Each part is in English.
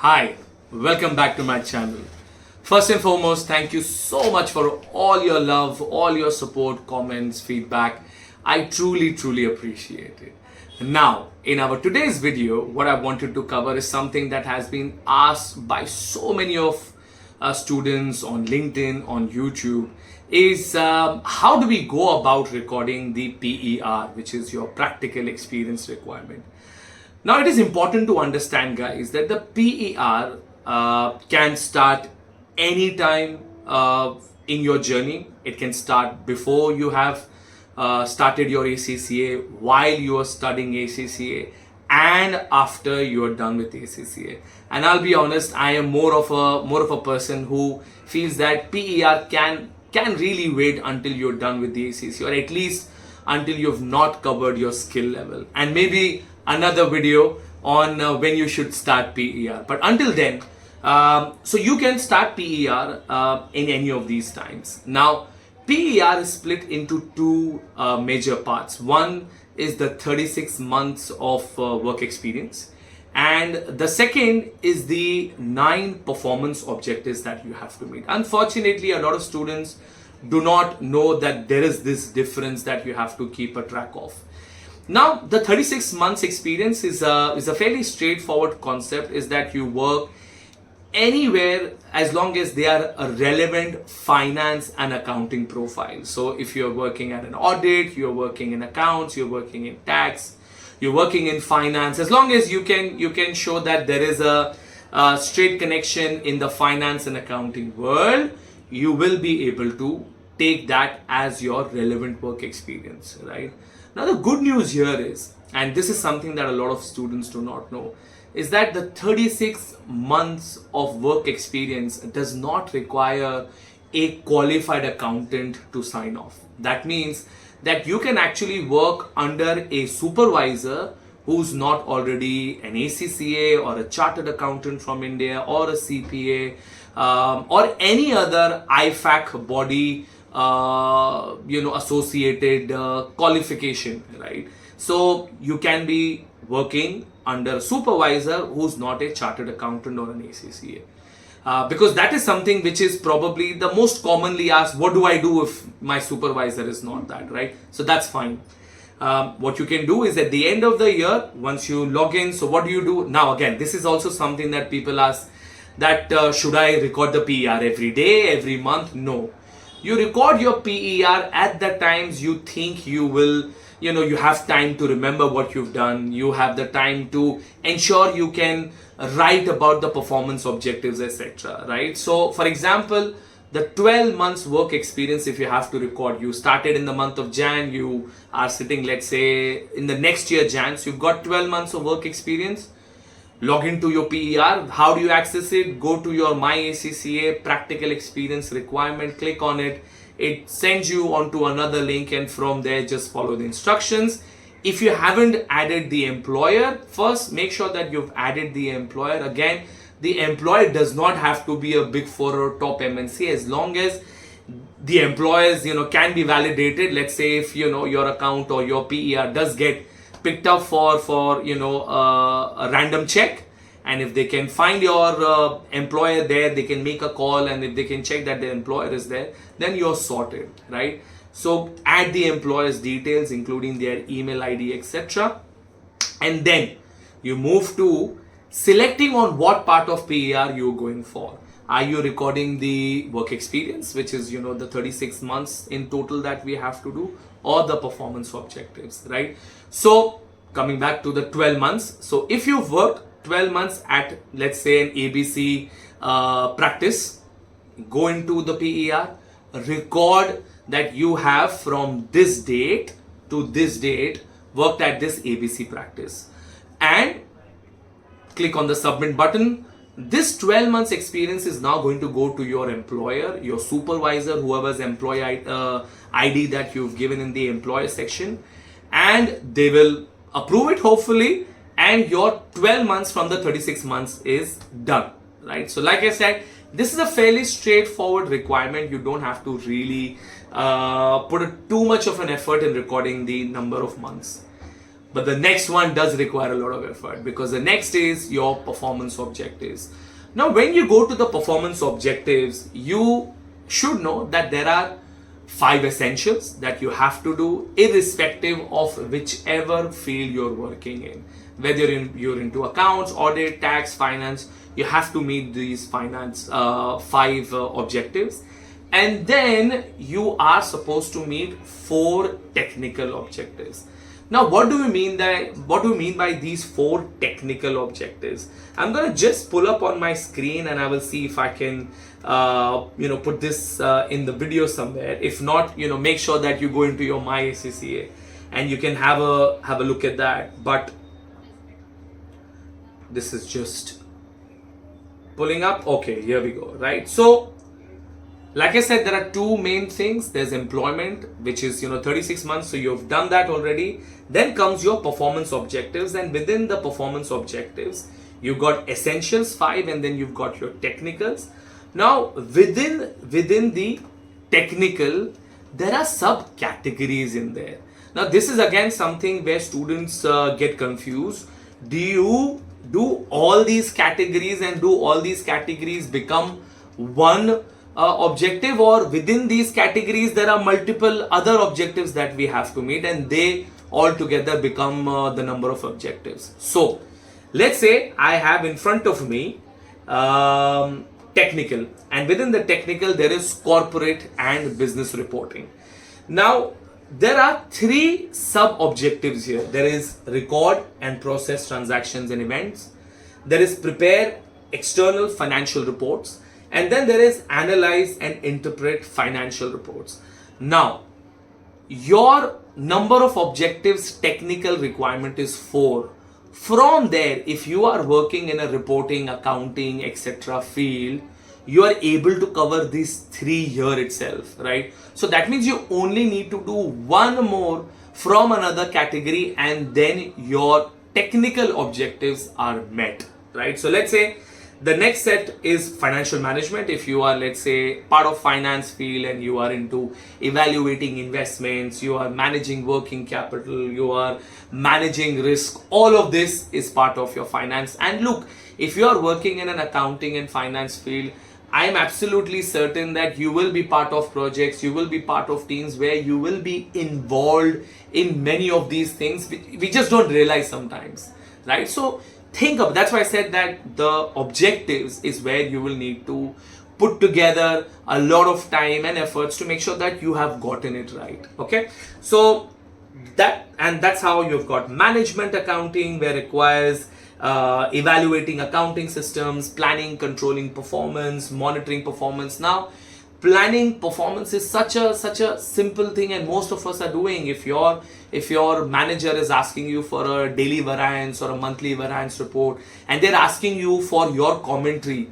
Hi, welcome back to my channel. First and foremost, thank you so much for all your love, all your support, comments, feedback. I truly appreciate it. Now, in our today's video, what I wanted to cover is something that has been asked by so many of students on LinkedIn, on YouTube, is how do we go about recording the PER, which is your Practical Experience Requirement. Now, it is important to understand, guys, that the PER can start anytime in your journey. It can start before you have started your ACCA, while you are studying ACCA, and after you are done with ACCA. And I'll be honest, I am more of a person who feels that PER can really wait until you're done with the ACCA, or at least until you've not covered your skill level, and maybe another video on when you should start PER. But until then, so you can start PER in any of these times. Now, PER is split into two major parts. One is the 36 months of work experience, and the second is the 9 performance objectives that you have to meet. Unfortunately, a lot of students do not know that there is this difference that you have to keep a track of. Now, the 36 months experience is a fairly straightforward concept, is that you work anywhere as long as they are a relevant finance and accounting profile. So if you're working at an audit, you're working in accounts, you're working in tax, you're working in finance, as long as you can show that there is a straight connection in the finance and accounting world, you will be able to take that as your relevant work experience, right? Now, the good news here is, and this is something that a lot of students do not know, is that the 36 months of work experience does not require a qualified accountant to sign off. That means that you can actually work under a supervisor who's not already an ACCA or a chartered accountant from India, or a CPA, or any other IFAC body associated qualification, right? So you can be working under a supervisor who's not a chartered accountant or an ACCA, because that is something which is probably the most commonly asked. What do I do if my supervisor is not that, right? So that's fine. What you can do is, at the end of the year, once you log in, so what do you do now? Again, this is also something that people ask, that should I record the PER every day, every month? No. You record your PER at the times you think you will, you have time to remember what you've done. You have the time to ensure you can write about the performance objectives, etc. Right? So, for example, the 12 months work experience, if you have to record, you started in the month of Jan, you are sitting, let's say, in the next year Jan, so you've got 12 months of work experience. Log into your PER. How do you access it? Go to your My ACCA Practical Experience Requirement, click on it. It sends you onto another link, and from there just follow the instructions. If you haven't added the employer, first make sure that you've added the employer. Again, the employer does not have to be a Big 4 or top MNC, as long as the employers can be validated. Let's say if your account or your PER does get picked up for a random check, and if they can find your employer there, they can make a call, and if they can check that the employer is there, then you're sorted, right? So add the employer's details, including their email ID, etc., and then you move to selecting on what part of PER you're going for. Are you recording the work experience, which is the 36 months in total that we have to do, or the performance objectives, right? So coming back to the 12 months, so if you've worked 12 months at, let's say, an ABC practice, go into the PER, record that you have from this date to this date worked at this ABC practice, and click on the submit button. This 12 months experience is now going to go to your employer, your supervisor, whoever's employee ID that you've given in the employer section, and they will approve it, hopefully, and your 12 months from the 36 months is done, right? So like I said, this is a fairly straightforward requirement. You don't have to really put too much of an effort in recording the number of months. But the next one does require a lot of effort, because the next is your performance objectives. Now, when you go to the performance objectives, you should know that there are 5 essentials that you have to do, irrespective of whichever field you're working in. Whether you're into accounts, audit, tax, finance, you have to meet these 5 objectives. And then you are supposed to meet 4 technical objectives. Now, what do we mean by these 4 technical objectives? I'm going to just pull up on my screen and I will see if I can put this in the video somewhere. If not, make sure that you go into your My ACCA and you can have a look at that. But this is just pulling up. Okay, here we go. Right. So, like I said, there are 2 main things. There's employment, which is 36 months. So you've done that already. Then comes your performance objectives, and within the performance objectives, you've got essentials 5, and then you've got your technicals. Now, within the technical, there are subcategories in there. Now, this is again something where students get confused. Do you do all these categories, and do all these categories become one objective, or within these categories there are multiple other objectives that we have to meet, and they all together become the number of objectives? So let's say I have in front of me technical, and within the technical there is corporate and business reporting. Now, there are 3 sub objectives here. There is record and process transactions and events. There is prepare external financial reports. And then there is analyze and interpret financial reports. Now, your number of objectives technical requirement is 4. From there, if you are working in a reporting, accounting, etc. field, you are able to cover these 3 here itself, right? So that means you only need to do 1 more from another category, and then your technical objectives are met, right? So let's say the next set is financial management. If you are, let's say, part of finance field and you are into evaluating investments, you are managing working capital, you are managing risk, all of this is part of your finance. And look, if you are working in an accounting and finance field, I am absolutely certain that you will be part of projects, you will be part of teams where you will be involved in many of these things. We just don't realize sometimes, right? So think of, that's why I said that the objectives is where you will need to put together a lot of time and efforts to make sure that you have gotten it right. Okay, so that's how you've got management accounting, where requires evaluating accounting systems, planning, controlling performance, monitoring performance. Now, planning performance is such a simple thing, and most of us are doing. If your manager is asking you for a daily variance or a monthly variance report, and they're asking you for your commentary,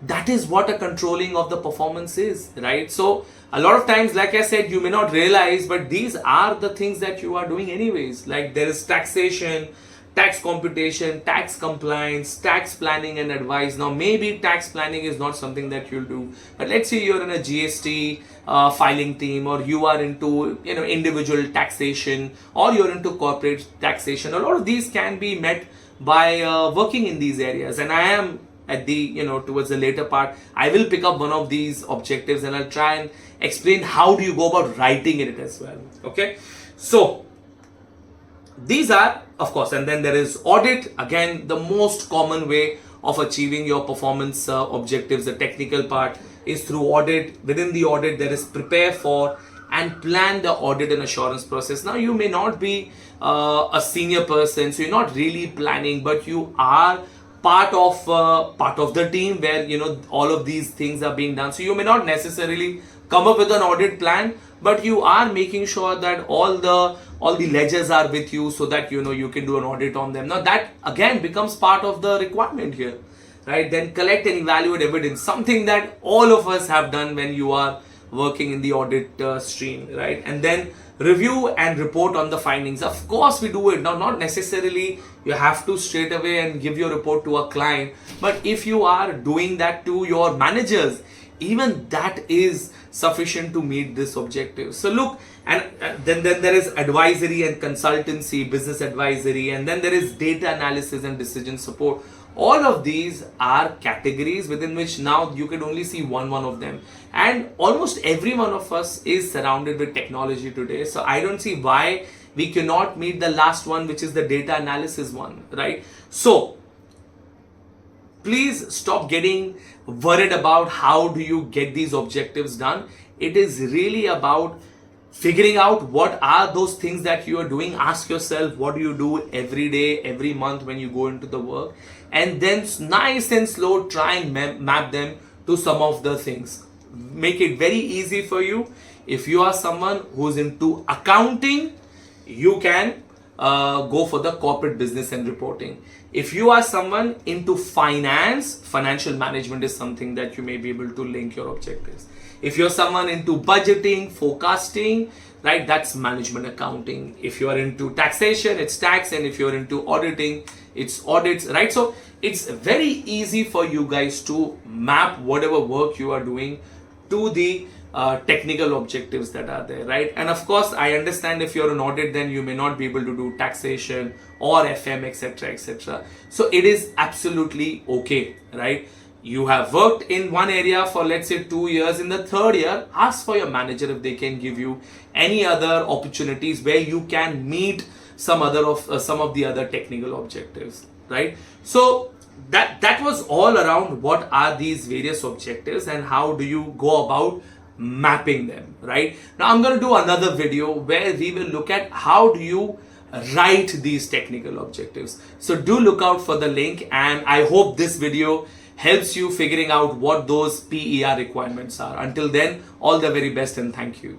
that is what a controlling of the performance is, right? So a lot of times, like I said, you may not realize, but these are the things that you are doing anyways. Like there is taxation, tax computation, tax compliance, tax planning and advice. Now, maybe tax planning is not something that you'll do, but let's say you're in a GST filing team, or you are into individual taxation, or you're into corporate taxation. A lot of these can be met by working in these areas. And I am at the towards the later part, I will pick up one of these objectives and I'll try and explain how do you go about writing in it as well. Okay, so these are, of course, and then there is audit. Again, the most common way of achieving your performance objectives, the technical part, is through audit. Within the audit, there is prepare for and plan the audit and assurance process. Now, you may not be a senior person, so you're not really planning, but you are part of the team where all of these things are being done. So you may not necessarily come up with an audit plan, but you are making sure that all the ledgers are with you, so that you can do an audit on them. Now that again becomes part of the requirement here, right? Then collect and evaluate evidence, something that all of us have done when you are working in the audit stream, right? And then review and report on the findings. Of course we do it. Now, not necessarily you have to straight away and give your report to a client, but if you are doing that to your managers, even that is sufficient to meet this objective. So look, and then there is advisory and consultancy, business advisory, and then there is data analysis and decision support. All of these are categories within which now you can only see one of them, and almost every one of us is surrounded with technology today. So I don't see why we cannot meet the last one, which is the data analysis one, right? So please stop getting worried about how do you get these objectives done. It is really about figuring out what are those things that you are doing. Ask yourself, what do you do every day, every month when you go into the work, and then nice and slow try and map them to some of the things. Make it very easy for you. If you are someone who's into accounting, you can go for the corporate business and reporting. If you are someone into finance, financial management is something that you may be able to link your objectives. If you're someone into budgeting, forecasting, right, that's management accounting. If you are into taxation, it's tax, and if you're into auditing, it's audits, right? So it's very easy for you guys to map whatever work you are doing to the technical objectives that are there, right? And of course, I understand if you're an audit, then you may not be able to do taxation or FM, etc., etc. So it is absolutely okay, right? You have worked in one area for, let's say, 2 years. In the third year, ask for your manager if they can give you any other opportunities where you can meet some of the other technical objectives, right? So that was all around what are these various objectives and how do you go about mapping them, right? Now I'm going to do another video where we will look at how do you write these technical objectives. So do look out for the link, and I hope this video helps you figuring out what those PER requirements are. Until then, all the very best and thank you.